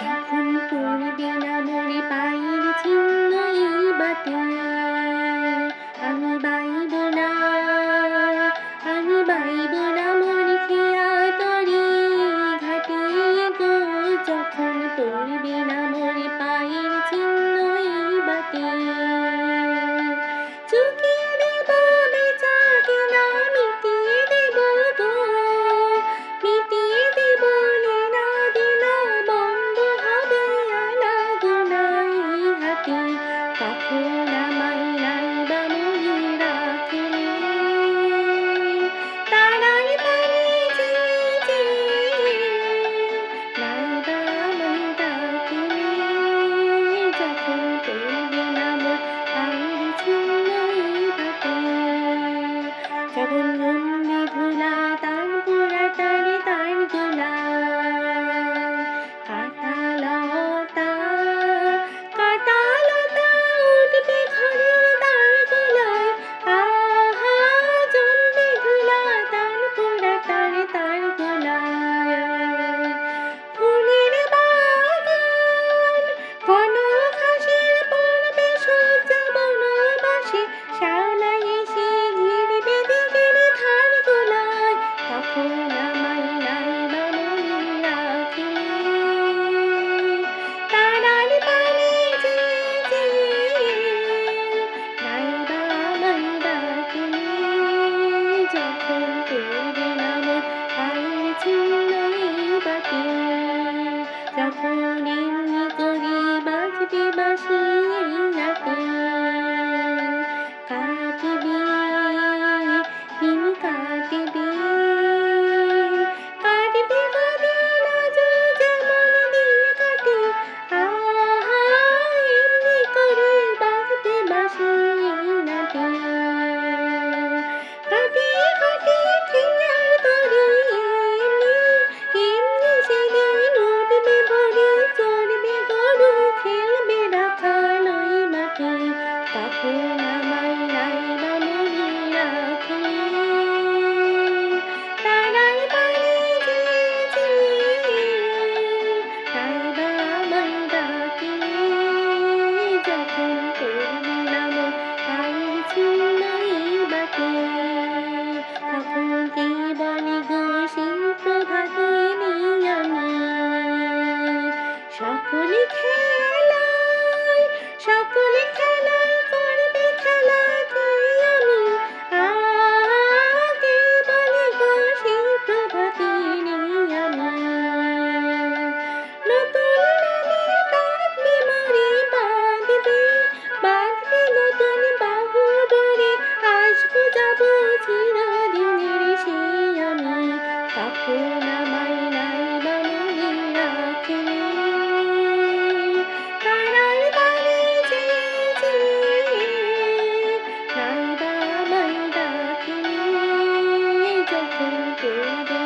যখন পড়বে না মরে পায়ের চিহ্ন এই বাটে, আমি বাইব না, আমি বাইব না মরে খেয়া তরি ঘাটে গো। যখন পড়বে না মরে পায়ের চিহ্ন এই বাটে, চুকিয়ে দেব বেচাকে না মিটিয়ে দেব গো, মিটিয়ে দেব লীলা দিলা বন্ধ হবে আনাগোনা এই হাতে। তখন আমায় নাইবা মনে রাখলে, তারাই পারে যে নাইবা আমায় ডাকলে। যখন পড়বে না মোর পায়ের চিহ্ন এই বাটে, যখন গন্ধে ধুলা তার পোড়াটারে তার গোলা, কাঁটালতা কাঁটালতা উঠবে ঘরের দ্বার গোলায়, আহা জমবে ধুলা তার পোড়াটারে তার গোলায়। ফুলের বাগান ঘন ঘাসের পড়বে সজ্জা বনবাসে, শ্যাওলা এসে ঘিরবে দিকের ধার গোলায়। তখন আমায় নাইবা মনে রাখলে, তারার পানে যে নাইবা আমায় ডাকলে। যখন পড়বে না মোর পায়ের চিহ্ন এই বাটে, যখন এমনি করে বাজবে বাঁশি এই রাতে, কাটবে দিন কাটবে, কাটবে গো দিন আজ যেমন দিন কাটে, আহা এমনি করে বাজবে বাঁশি এই রাতে। কাটে কাটে ঠিয়ার তরি এমনি, এমনি সেদিন উঠবে ভোরে চড়বে গরু খেলবে রাখাল ওই মাঠে। তখন আমায় নাইবা মনে রাখলে, তারাই পারে যে নাইবা আমায় ডাকলে। যখন পড়বে না মোর পায়ের চিহ্ন এই বাটে, তখন কে বলে গো সেই প্রভাতে নেই আমি। সকলে খেলায়, সকলে খেলায় করবে খেলা কে আমি, কে বলে গো সেই প্রভাতে নেই আমি। নতুন নামে ডাকবে মরে বাঁধবে, বাঁধবে নতুন বাহু ডোরে, আসবো যাবো চিরদিনের সেই আমি। তখন আমায় নাইবা মনে রাখলে, তারাই পারে যে নাইবা আমায় ডাকলে। যখন পড়বে